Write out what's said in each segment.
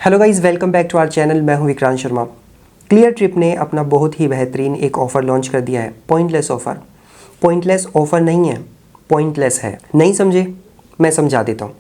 Hello guys, welcome back to our channel. मैं हूं Vikrant Sharma. Clear trip ने अपना बहुत ही बेहतरीन एक ऑफ़र लॉन्च कर दिया है, पॉइंटलेस ऑफ़र। पॉइंटलेस ऑफ़र नहीं है, पॉइंटलेस है। नहीं समझे? मैं समझा देता हूं।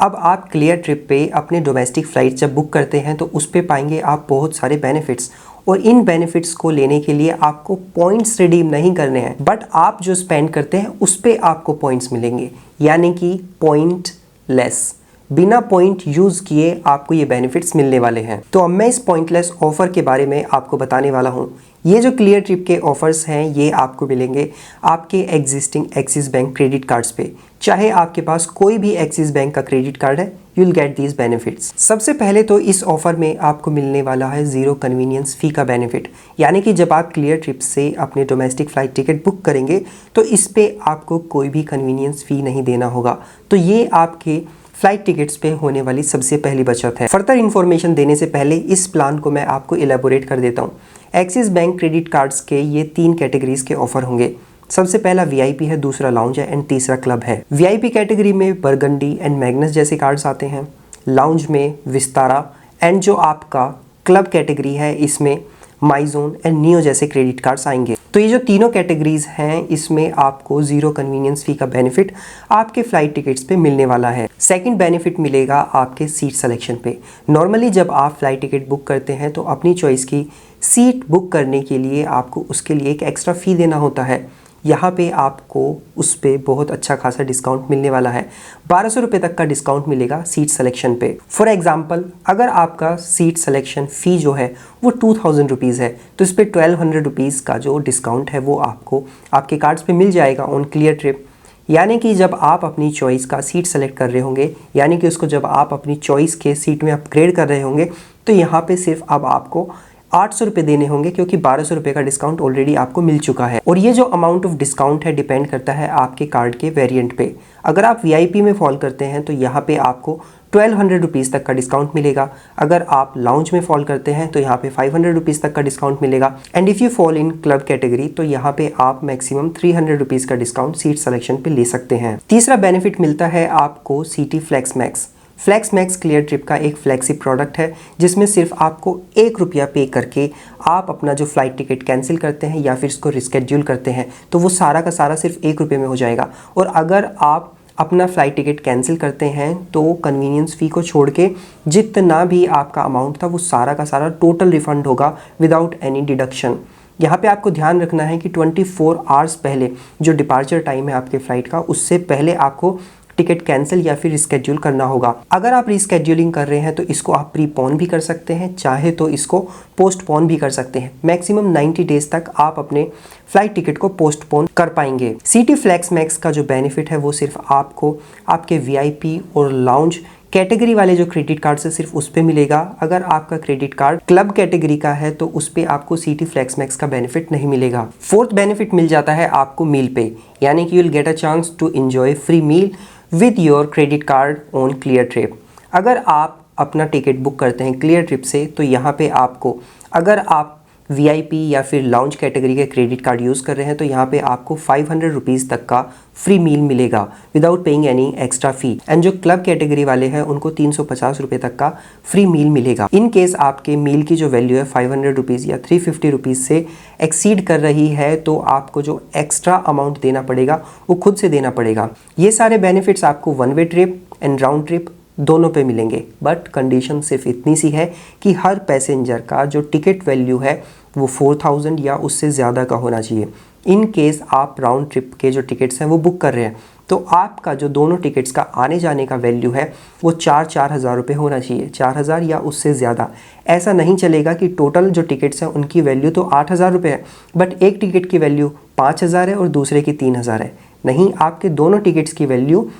अब आप क्लियर ट्रिप पे अपने डोमेस्टिक फ़्लाइट जब बुक करते हैं तो उस पे पाएंगे आप बहुत सारे बेनिफिट्स, और इन बेनिफिट्स को लेने के लिए आपको पॉइंट्स रिडीम नहीं करने हैं, बट आप जो स्पेंड करते हैं उस पे आपको पॉइंट्स मिलेंगे, यानी कि पॉइंट लेस। बिना पॉइंट यूज़ किए आपको ये बेनिफिट्स मिलने वाले हैं। तो अब मैं इस पॉइंटलेस ऑफ़र के बारे में आपको बताने वाला हूँ। ये जो क्लियर ट्रिप के ऑफ़र्स हैं ये आपको मिलेंगे आपके existing axis bank credit cards पे। चाहे आपके पास कोई भी एक्सिस बैंक का क्रेडिट कार्ड है, you will get these benefits. सबसे पहले तो इस ऑफ़र में आपको मिलने वाला है ज़ीरो कन्वीनियंस फ़ी का बेनिफिट, यानी कि जब आप क्लियर ट्रिप से अपने डोमेस्टिक फ़्लाइट टिकट बुक करेंगे तो इस पे आपको कोई भी कन्वीनियंस फ़ी नहीं देना होगा। तो ये आपके फ्लाइट टिकट्स पे होने वाली सबसे पहली बचत है। फर्दर इन्फॉर्मेशन देने से पहले इस प्लान को मैं आपको इलेबोरेट कर देता हूँ। एक्सिस बैंक क्रेडिट कार्ड्स के ये 3 कैटेगरीज के ऑफर होंगे। सबसे पहला वीआईपी है, दूसरा लाउंज है एंड तीसरा क्लब है। वीआईपी कैटेगरी में बरगंडी एंड मैग्नस जैसे कार्ड्स आते हैं, लाउंज में विस्तारा, एंड जो आपका क्लब कैटेगरी है इसमें माइजोन एंड नियो जैसे क्रेडिट कार्ड्स आएंगे। तो ये जो तीनों कैटेगरीज हैं इसमें आपको ज़ीरो कन्वीनियंस फ़ी का बेनिफिट आपके फ़्लाइट टिकट्स पे मिलने वाला है। सेकंड बेनिफिट मिलेगा आपके सीट सिलेक्शन पे। नॉर्मली जब आप फ़्लाइट टिकट बुक करते हैं तो अपनी चॉइस की सीट बुक करने के लिए आपको उसके लिए एक एक्स्ट्रा फ़ी देना होता है। यहाँ पे आपको उस पर बहुत अच्छा खासा डिस्काउंट मिलने वाला है। 1200 रुपये तक का डिस्काउंट मिलेगा सीट सिलेक्शन पे। फॉर एग्जांपल, अगर आपका सीट सिलेक्शन फ़ी जो है वो 2000 रुपीज़ है तो इस पर 1200 रुपीज़ का जो डिस्काउंट है वो आपको आपके कार्ड्स पे मिल जाएगा ऑन क्लियर ट्रिप। यानी कि जब आप अपनी चॉइस का सीट सेलेक्ट कर रहे होंगे, यानी कि उसको जब आप अपनी चॉइस के सीट में अपग्रेड कर रहे होंगे, तो यहाँ पे सिर्फ अब आपको 800 रुपये देने होंगे, क्योंकि 1200 रुपये का डिस्काउंट ऑलरेडी आपको मिल चुका है। और ये जो अमाउंट ऑफ डिस्काउंट है डिपेंड करता है आपके कार्ड के वेरिएंट पे। अगर आप वीआईपी में फॉल करते हैं तो यहाँ पे आपको 1200 रुपीज़ तक का डिस्काउंट मिलेगा। अगर आप लाउंज में फॉल करते हैं तो यहाँ पे 500 रुपीज़ तक का डिस्काउंट मिलेगा। And if you fall in club category तो यहाँ पे आप मैक्सिमम 300 रुपीज़ का डिस्काउंट सीट सिलेक्शन पे ले सकते हैं। तीसरा बेनिफिट मिलता है आपको city flex max. Flex max Cleartrip का एक फ्लैगशिप प्रोडक्ट है जिसमें सिर्फ आपको 1 रुपया पे करके आप अपना जो फ्लाइट टिकट कैंसिल करते हैं या फिर इसको रिस्केड्यूल करते हैं तो वो सारा का सारा सिर्फ 1 रुपये में हो जाएगा। और अगर आप अपना फ़्लाइट टिकट कैंसिल करते हैं तो कन्वीनियंस फ़ी को छोड़ के जितना भी आपका अमाउंट था वो सारा का सारा टोटल रिफ़ंड होगा विदाउट एनी डिडक्शन। यहाँ पे आपको ध्यान रखना है कि 24 आवर्स पहले जो डिपार्चर टाइम है आपके फ़्लाइट का, उससे पहले आपको टिकट कैंसिल या फिर रिस्केड्यूल करना होगा। अगर आप रिस्केड्यूलिंग कर रहे हैं तो इसको आप प्रीपोन भी कर सकते हैं, चाहे तो इसको पोस्टपोन भी कर सकते हैं। मैक्सिमम 90 डेज तक आप अपने फ्लाइट टिकट को पोस्टपोन कर पाएंगे। सिटी फ्लेक्स मैक्स का जो बेनिफिट है वो सिर्फ आपको आपके वीआईपी और लाउंज कैटेगरी वाले जो क्रेडिट कार्ड से सिर्फ उस पे मिलेगा। अगर आपका क्रेडिट कार्ड क्लब कैटेगरी का है तो उस पे आपको सिटी फ्लेक्स मैक्स का बेनिफिट नहीं मिलेगा। फोर्थ बेनिफिट मिल जाता है आपको मील पे, यानी कि you will get a chance to enjoy free meal with your credit card on Cleartrip. अगर आप अपना टिकट बुक करते हैं क्लियर ट्रिप से तो यहाँ पे आपको, अगर आप वीआईपी या फिर लाउंज कैटेगरी के क्रेडिट कार्ड यूज़ कर रहे हैं तो यहाँ पे आपको 500 रुपीज़ तक का फ्री मील मिलेगा without paying any extra fee. And जो क्लब कैटेगरी वाले हैं उनको 350 रुपये तक का फ्री मील मिलेगा। इन केस आपके मील की जो वैल्यू है 500 रुपीज़ या 350 रुपीज़ से एक्सीड कर रही है तो आपको जो एक्स्ट्रा अमाउंट देना पड़ेगा वो खुद से देना पड़ेगा। ये सारे बेनिफिट्स आपको one way trip and round trip दोनों पे मिलेंगे, बट कंडीशन सिर्फ इतनी सी है कि हर पैसेंजर का जो टिकट वैल्यू है वो 4000 या उससे ज़्यादा का होना चाहिए। इन केस आप राउंड ट्रिप के जो टिकट्स हैं वो बुक कर रहे हैं तो आपका जो दोनों टिकट्स का आने जाने का वैल्यू है वो 4 हज़ार रुपये होना चाहिए, 4000 या उससे ज़्यादा। ऐसा नहीं चलेगा कि टोटल जो टिकट्स हैं उनकी वैल्यू तो 8000 रुपये है बट एक टिकट की वैल्यू 5000 है और दूसरे की 3000 है। नहीं, आपके दोनों टिकट्स की वैल्यू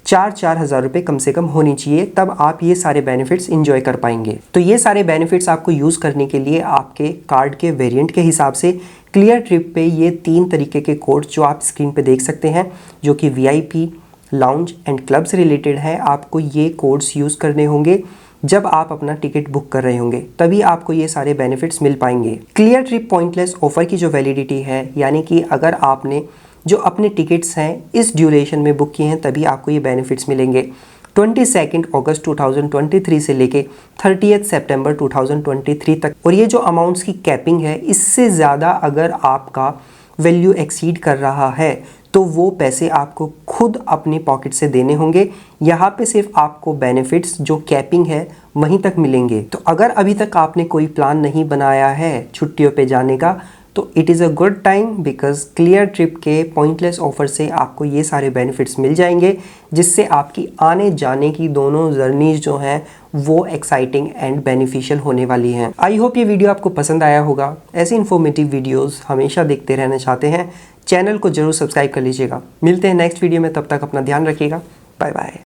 4 हज़ार रुपये कम से कम होनी चाहिए, तब आप ये सारे बेनिफिट्स इंजॉय कर पाएंगे। तो ये सारे बेनिफिट्स आपको यूज़ करने के लिए आपके कार्ड के वेरिएंट के हिसाब से क्लियर ट्रिप पे ये 3 तरीके के कोड्स जो आप स्क्रीन पे देख सकते हैं, जो कि वीआईपी, लाउंज एंड क्लब से रिलेटेड है, आपको ये कोड्स यूज़ करने होंगे जब आप अपना टिकट बुक कर रहे होंगे, तभी आपको ये सारे बेनिफिट्स मिल पाएंगे। क्लियर ट्रिप पॉइंटलेस ऑफर की जो वैलिडिटी है, यानी कि अगर आपने जो अपने टिकट्स हैं इस ड्यूरेशन में बुक किए हैं तभी आपको ये बेनिफिट्स मिलेंगे। 22 अगस्त 2023 से लेके 30 सितंबर 2023 तक। और ये जो अमाउंट्स की कैपिंग है, इससे ज़्यादा अगर आपका वैल्यू एक्सीड कर रहा है तो वो पैसे आपको खुद अपनी पॉकेट से देने होंगे। यहाँ पे सिर्फ आपको बेनिफिट्स जो कैपिंग है वहीं तक मिलेंगे। तो अगर अभी तक आपने कोई प्लान नहीं बनाया है छुट्टियों पे जाने का, तो it is a good time, because clear trip के पॉइंटलेस ऑफर से आपको ये सारे बेनिफिट्स मिल जाएंगे, जिससे आपकी आने जाने की दोनों जर्नीज जो हैं वो एक्साइटिंग एंड बेनिफिशियल होने वाली हैं। आई होप ये वीडियो आपको पसंद आया होगा। ऐसे इन्फॉर्मेटिव वीडियोस हमेशा देखते रहना चाहते हैं, चैनल को जरूर सब्सक्राइब कर लीजिएगा। मिलते हैं नेक्स्ट वीडियो में, तब तक अपना ध्यान रखिएगा। Bye bye.